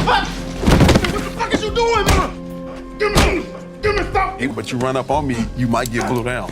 What the fuck is you doing, man? Give me stop. Hey, but you run up on me, you might get blew down.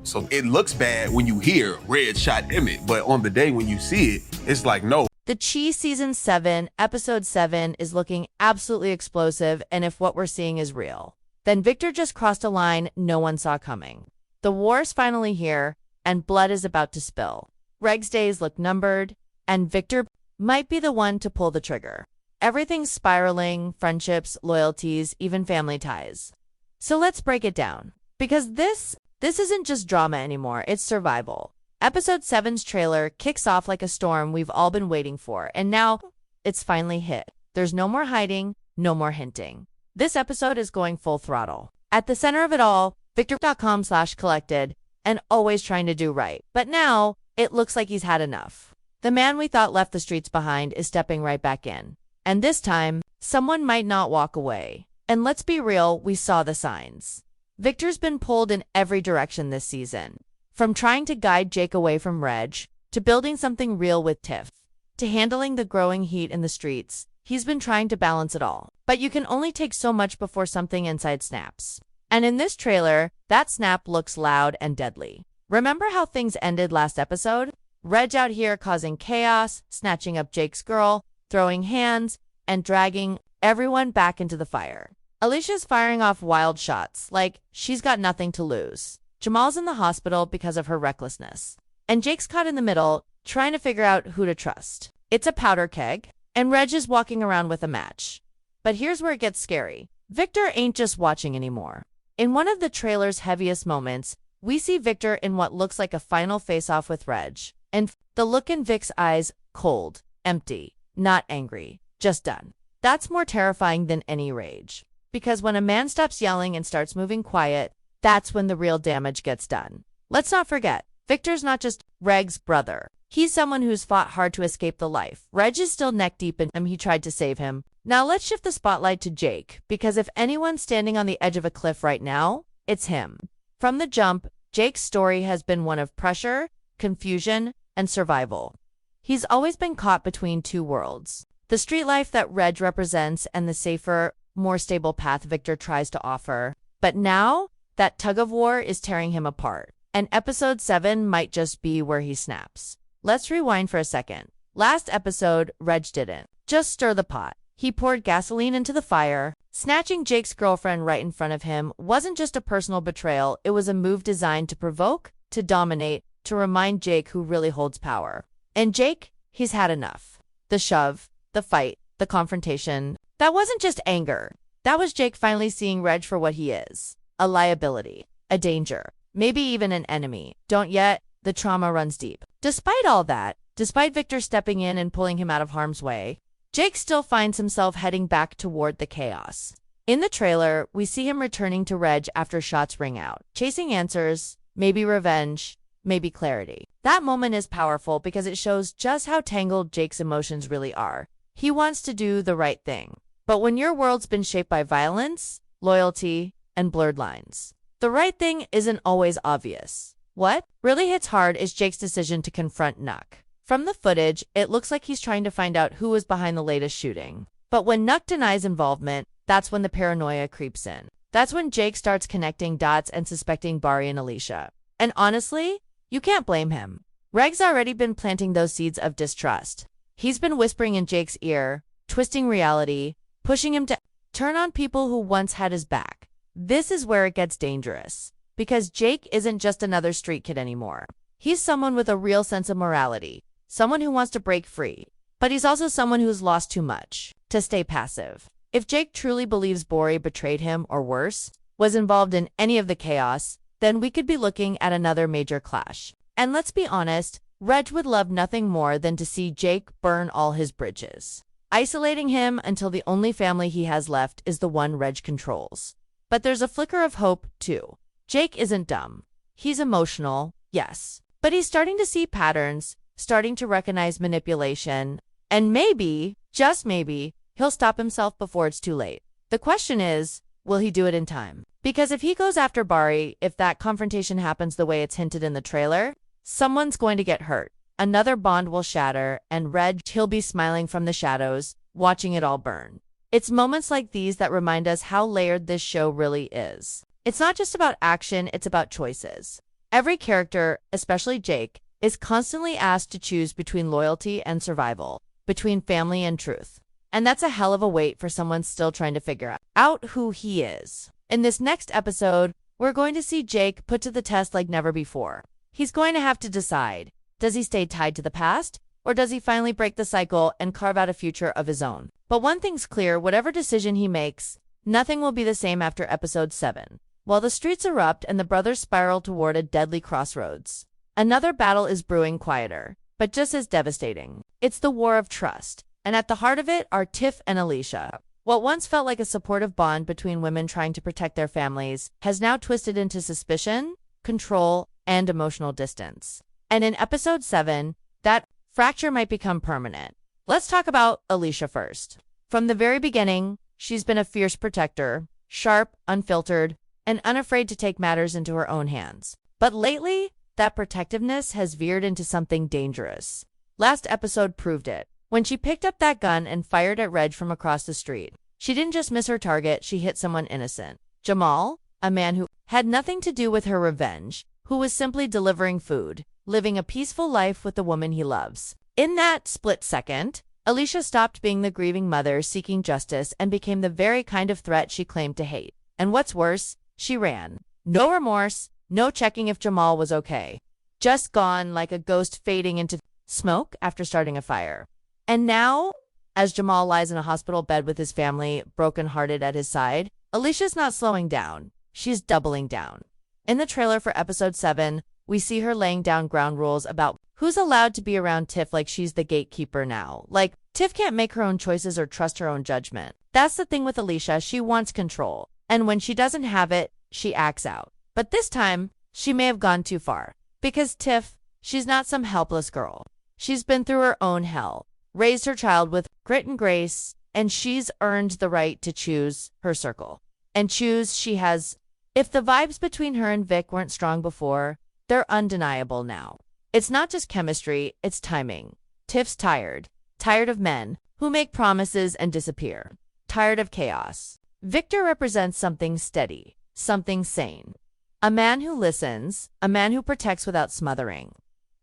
So it looks bad when you hear Red shot Emmett, but on the day when you see it, it's like, no. The Cheese Season 7, Episode 7 is looking absolutely explosive, and if what we're seeing is real, then Victor just crossed a line no one saw coming. The war's finally here, and blood is about to spill. Reg's days look numbered, and Victor might be the one to pull the trigger. Everything's spiraling, friendships, loyalties, even family ties. So let's break it down, because this isn't just drama anymore, it's survival. Episode 7's trailer kicks off like a storm we've all been waiting for, and now it's finally hit. There's no more hiding, no more hinting. This episode is going full throttle. At the center of it all, Victor.com/collected, and always trying to do right. But now, it looks like he's had enough. The man we thought left the streets behind is stepping right back in. And this time, someone might not walk away. And let's be real, we saw the signs. Victor's been pulled in every direction this season. From trying to guide Jake away from Reg, to building something real with Tiff, to handling the growing heat in the streets, he's been trying to balance it all. But you can only take so much before something inside snaps. And in this trailer, that snap looks loud and deadly. Remember how things ended last episode? Reg out here causing chaos, snatching up Jake's girl, throwing hands, and dragging everyone back into the fire. Alicia's firing off wild shots, like she's got nothing to lose. Jamal's in the hospital because of her recklessness. And Jake's caught in the middle, trying to figure out who to trust. It's a powder keg, and Reg is walking around with a match. But here's where it gets scary. Victor ain't just watching anymore. In one of the trailer's heaviest moments, we see Victor in what looks like a final face-off with Reg. And the look in Vic's eyes, cold, empty, not angry, just done. That's more terrifying than any rage. Because when a man stops yelling and starts moving quiet, that's when the real damage gets done. Let's not forget, Victor's not just Reg's brother. He's someone who's fought hard to escape the life. Reg is still neck deep in him. He tried to save him. Now let's shift the spotlight to Jake, because if anyone's standing on the edge of a cliff right now, it's him. From the jump, Jake's story has been one of pressure, confusion, and survival. He's always been caught between two worlds. The street life that Reg represents and the safer, more stable path Victor tries to offer. But now, that tug-of-war is tearing him apart. And episode 7 might just be where he snaps. Let's rewind for a second. Last episode, Reg didn't just stir the pot. He poured gasoline into the fire. Snatching Jake's girlfriend right in front of him wasn't just a personal betrayal, it was a move designed to provoke, to dominate, to remind Jake who really holds power. And Jake, he's had enough. The shove, the fight, the confrontation. That wasn't just anger. That was Jake finally seeing Reg for what he is. A liability, a danger, maybe even an enemy. Don't yet, the trauma runs deep. Despite all that, despite Victor stepping in and pulling him out of harm's way, Jake still finds himself heading back toward the chaos. In the trailer, we see him returning to Reg after shots ring out, chasing answers, maybe revenge, maybe clarity. That moment is powerful because it shows just how tangled Jake's emotions really are. He wants to do the right thing. But when your world's been shaped by violence, loyalty, and blurred lines, the right thing isn't always obvious. What really hits hard is Jake's decision to confront Nuck. From the footage, it looks like he's trying to find out who was behind the latest shooting. But when Nuck denies involvement, that's when the paranoia creeps in. That's when Jake starts connecting dots and suspecting Bari and Alicia. And honestly, you can't blame him. Reg's already been planting those seeds of distrust. He's been whispering in Jake's ear, twisting reality, pushing him to turn on people who once had his back. This is where it gets dangerous. Because Jake isn't just another street kid anymore. He's someone with a real sense of morality. Someone who wants to break free. But he's also someone who's lost too much to stay passive. If Jake truly believes Bori betrayed him, or worse, was involved in any of the chaos, then we could be looking at another major clash. And let's be honest, Reg would love nothing more than to see Jake burn all his bridges, isolating him until the only family he has left is the one Reg controls. But there's a flicker of hope, too. Jake isn't dumb. He's emotional, yes. But he's starting to see patterns, starting to recognize manipulation, and maybe, just maybe, he'll stop himself before it's too late. The question is, will he do it in time? Because if he goes after Bari, if that confrontation happens the way it's hinted in the trailer, someone's going to get hurt. another bond will shatter, and Reg, he'll be smiling from the shadows, watching it all burn. It's moments like these that remind us how layered this show really is. It's not just about action, it's about choices. Every character, especially Jake, is constantly asked to choose between loyalty and survival, between family and truth. And that's a hell of a weight for someone still trying to figure out who he is. In this next episode, we're going to see Jake put to the test like never before. He's going to have to decide, does he stay tied to the past, or does he finally break the cycle and carve out a future of his own? But one thing's clear, whatever decision he makes, nothing will be the same after episode 7. While the streets erupt and the brothers spiral toward a deadly crossroads, another battle is brewing quieter, but just as devastating. It's the war of trust, and at the heart of it are Tiff and Alicia. What once felt like a supportive bond between women trying to protect their families has now twisted into suspicion, control, and emotional distance. And in episode 7, that fracture might become permanent. Let's talk about Alicia first. From the very beginning, she's been a fierce protector, sharp, unfiltered, and unafraid to take matters into her own hands. But lately, that protectiveness has veered into something dangerous. Last episode proved it. When she picked up that gun and fired at Reg from across the street, she didn't just miss her target, she hit someone innocent. Jamal, a man who had nothing to do with her revenge, who was simply delivering food, living a peaceful life with the woman he loves. In that split second, Alicia stopped being the grieving mother seeking justice and became the very kind of threat she claimed to hate. And what's worse, she ran. No remorse, no checking if Jamal was okay. Just gone like a ghost fading into smoke after starting a fire. And now, as Jamal lies in a hospital bed with his family, brokenhearted at his side, Alicia's not slowing down. She's doubling down. In the trailer for episode 7, we see her laying down ground rules about who's allowed to be around Tiff, like she's the gatekeeper now. Like, Tiff can't make her own choices or trust her own judgment. That's the thing with Alicia, she wants control. And when she doesn't have it, she acts out. But this time, she may have gone too far. Because Tiff, she's not some helpless girl. She's been through her own hell, raised her child with grit and grace, and she's earned the right to choose her circle. And choose she has. If the vibes between her and Vic weren't strong before, they're undeniable now. It's not just chemistry, it's timing. Tiff's tired. Tired of men who make promises and disappear. Tired of chaos. Victor represents something steady, something sane. A man who listens, a man who protects without smothering.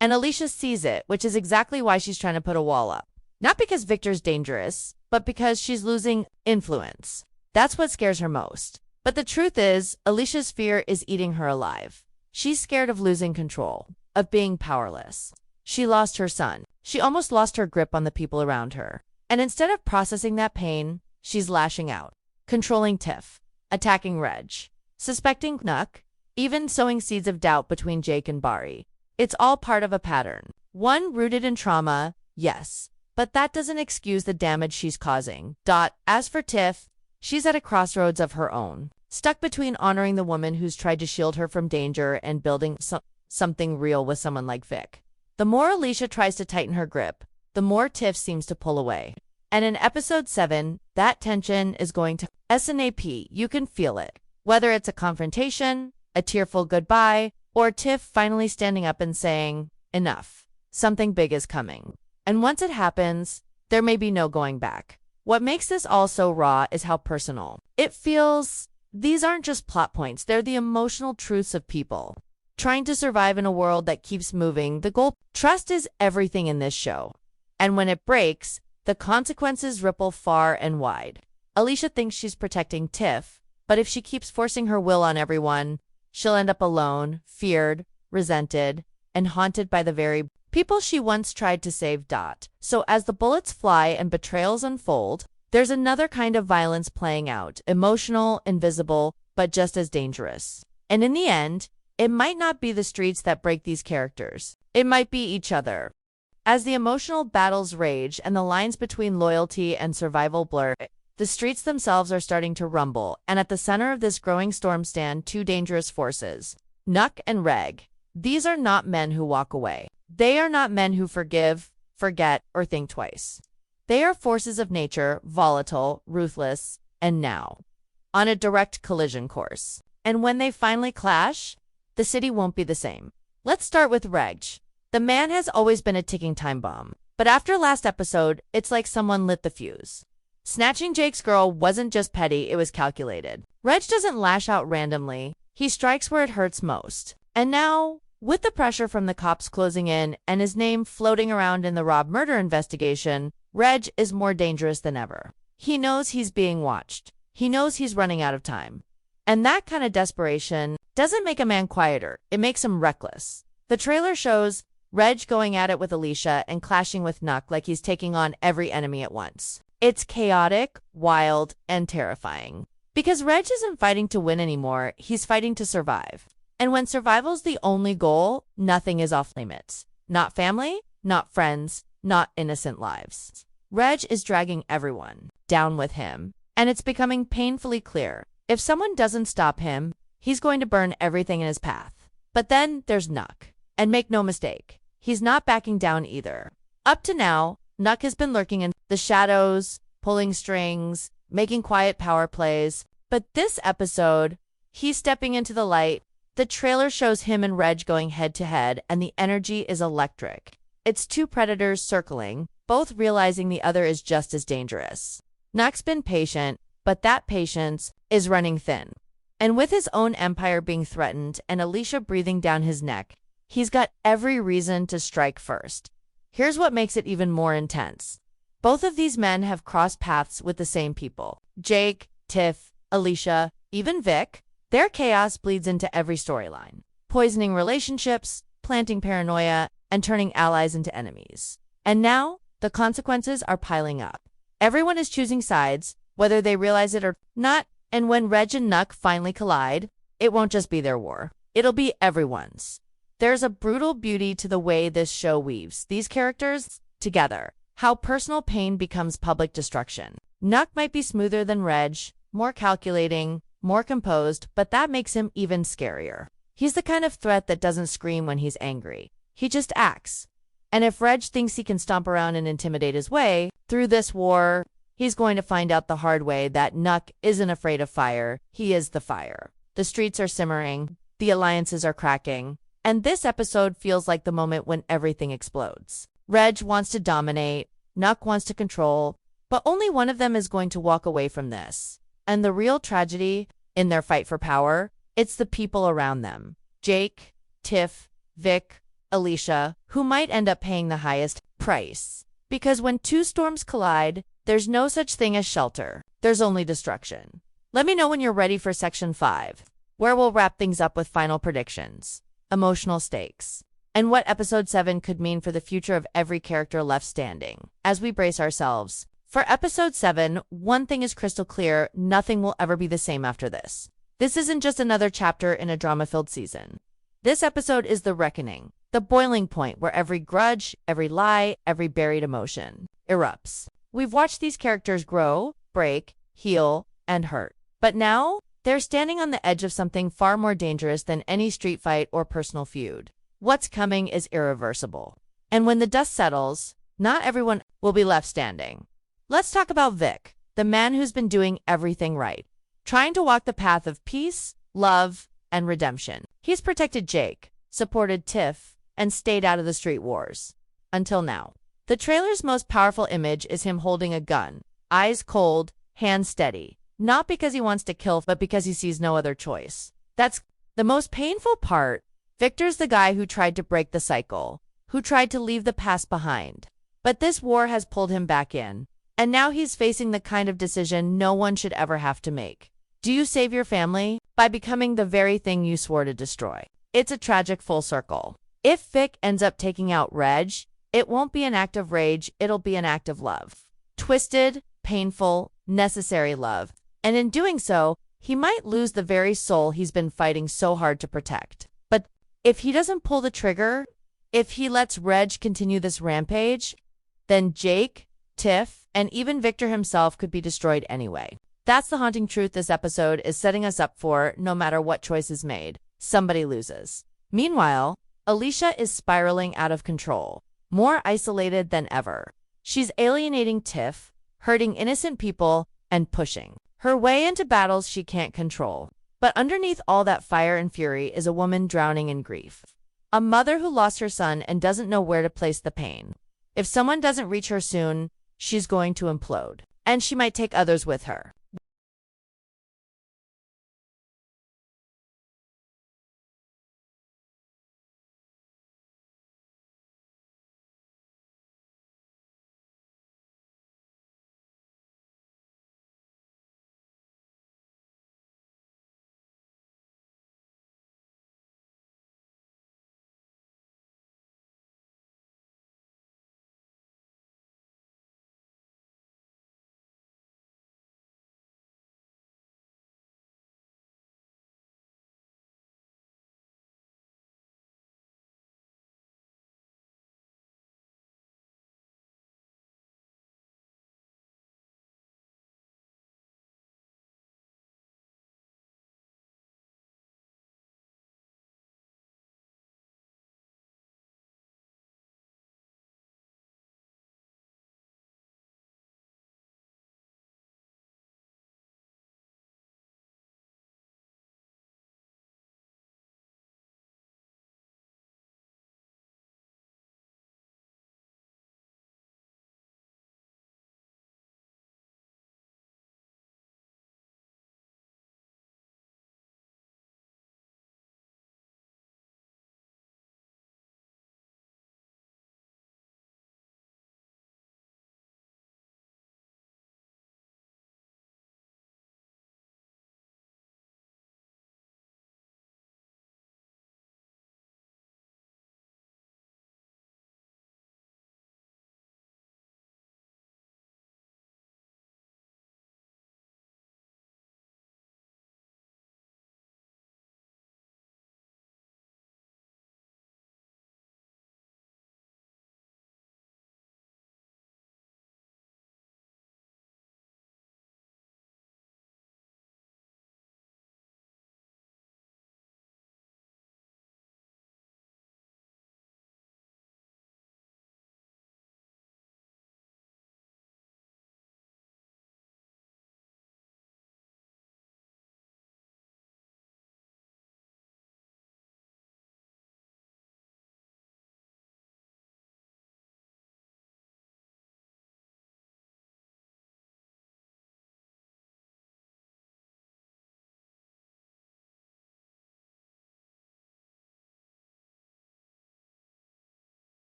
And Alicia sees it, which is exactly why she's trying to put a wall up. Not because Victor's dangerous, but because she's losing influence. That's what scares her most. But the truth is, Alicia's fear is eating her alive. She's scared of losing control, of being powerless. She lost her son. She almost lost her grip on the people around her. And instead of processing that pain, she's lashing out, controlling Tiff, attacking Reg, suspecting Nuck, even sowing seeds of doubt between Jake and Bari. It's all part of a pattern. One rooted in trauma, yes, but that doesn't excuse the damage she's causing. As for Tiff, she's at a crossroads of her own, stuck between honoring the woman who's tried to shield her from danger and building something real with someone like Vic. The more Alicia tries to tighten her grip, the more Tiff seems to pull away. And in episode 7, that tension is going to snap. You can feel it. Whether it's a confrontation, a tearful goodbye, or Tiff finally standing up and saying, enough. Something big is coming. And once it happens, there may be no going back. What makes this all so raw is how personal it feels. These aren't just plot points, they're the emotional truths of people trying to survive in a world that keeps moving. The goal, trust is everything in this show. And when it breaks, the consequences ripple far and wide. Alicia thinks she's protecting Tiff, but if she keeps forcing her will on everyone, she'll end up alone, feared, resented, and haunted by the very people she once tried to save. So as the bullets fly and betrayals unfold, there's another kind of violence playing out, emotional, invisible, but just as dangerous. And in the end, it might not be the streets that break these characters. It might be each other. As the emotional battles rage and the lines between loyalty and survival blur, the streets themselves are starting to rumble, and at the center of this growing storm stand two dangerous forces, Nuck and Reg. These are not men who walk away. They are not men who forgive, forget, or think twice. They are forces of nature, volatile, ruthless, and now on a direct collision course. And when they finally clash, the city won't be the same. Let's start with Reg. The man has always been a ticking time bomb. But after last episode, it's like someone lit the fuse. Snatching Jake's girl wasn't just petty, it was calculated. Reg doesn't lash out randomly. He strikes where it hurts most. And now, with the pressure from the cops closing in and his name floating around in the Rob murder investigation, Reg is more dangerous than ever. He knows he's being watched. He knows he's running out of time. And that kind of desperation doesn't make a man quieter. It makes him reckless. The trailer shows Reg going at it with Alicia and clashing with Nuck like he's taking on every enemy at once. It's chaotic, wild, and terrifying. Because Reg isn't fighting to win anymore, he's fighting to survive. And when survival's the only goal, nothing is off limits. Not family, not friends, not innocent lives. Reg is dragging everyone down with him, and it's becoming painfully clear. If someone doesn't stop him, he's going to burn everything in his path. But then there's Nuck. And make no mistake, he's not backing down either. Up to now, Nuck has been lurking in the shadows, pulling strings, making quiet power plays. But this episode, he's stepping into the light. The trailer shows him and Reg going head to head, and the energy is electric. It's two predators circling, both realizing the other is just as dangerous. Nuck's been patient, but that patience is running thin. And with his own empire being threatened and Alicia breathing down his neck, he's got every reason to strike first. Here's what makes it even more intense. Both of these men have crossed paths with the same people. Jake, Tiff, Alicia, even Vic. Their chaos bleeds into every storyline, poisoning relationships, planting paranoia, and turning allies into enemies. And now, the consequences are piling up. Everyone is choosing sides, whether they realize it or not, and when Reg and Nuck finally collide, it won't just be their war. It'll be everyone's. There's a brutal beauty to the way this show weaves these characters together, how personal pain becomes public destruction. Nuck might be smoother than Reg, more calculating, more composed, but that makes him even scarier. He's the kind of threat that doesn't scream when he's angry. He just acts. And if Reg thinks he can stomp around and intimidate his way through this war, he's going to find out the hard way that Nuck isn't afraid of fire. He is the fire. The streets are simmering. The alliances are cracking. And this episode feels like the moment when everything explodes. Reg wants to dominate. Nuck wants to control. But only one of them is going to walk away from this. And the real tragedy in their fight for power, it's the people around them. Jake, Tiff, Vic, Alicia, who might end up paying the highest price. Because when two storms collide, there's no such thing as shelter. There's only destruction. Let me know when you're ready for Section 5, where we'll wrap things up with final predictions, emotional stakes, and what Episode 7 could mean for the future of every character left standing. As we brace ourselves for Episode 7, one thing is crystal clear: nothing will ever be the same after this. This isn't just another chapter in a drama-filled season. This episode is the reckoning, the boiling point where every grudge, every lie, every buried emotion erupts. We've watched these characters grow, break, heal, and hurt. But now, they're standing on the edge of something far more dangerous than any street fight or personal feud. What's coming is irreversible. And when the dust settles, not everyone will be left standing. Let's talk about Vic, the man who's been doing everything right, trying to walk the path of peace, love, and redemption. He's protected Jake, supported Tiff, and stayed out of the street wars. Until now. The trailer's most powerful image is him holding a gun, eyes cold, hands steady. Not because he wants to kill, but because he sees no other choice. That's the most painful part. Victor's the guy who tried to break the cycle, who tried to leave the past behind. But this war has pulled him back in, and now he's facing the kind of decision no one should ever have to make. Do you save your family by becoming the very thing you swore to destroy? It's a tragic full circle. If Vic ends up taking out Reg, it won't be an act of rage, it'll be an act of love. Twisted, painful, necessary love. And in doing so, he might lose the very soul he's been fighting so hard to protect. But if he doesn't pull the trigger, if he lets Reg continue this rampage, then Jake, Tiff, and even Victor himself could be destroyed anyway. That's the haunting truth this episode is setting us up for. No matter what choice is made, somebody loses. Meanwhile, Alicia is spiraling out of control, more isolated than ever. She's alienating Tiff, hurting innocent people, and pushing her way into battles she can't control. But underneath all that fire and fury is a woman drowning in grief. A mother who lost her son and doesn't know where to place the pain. If someone doesn't reach her soon, she's going to implode. And she might take others with her.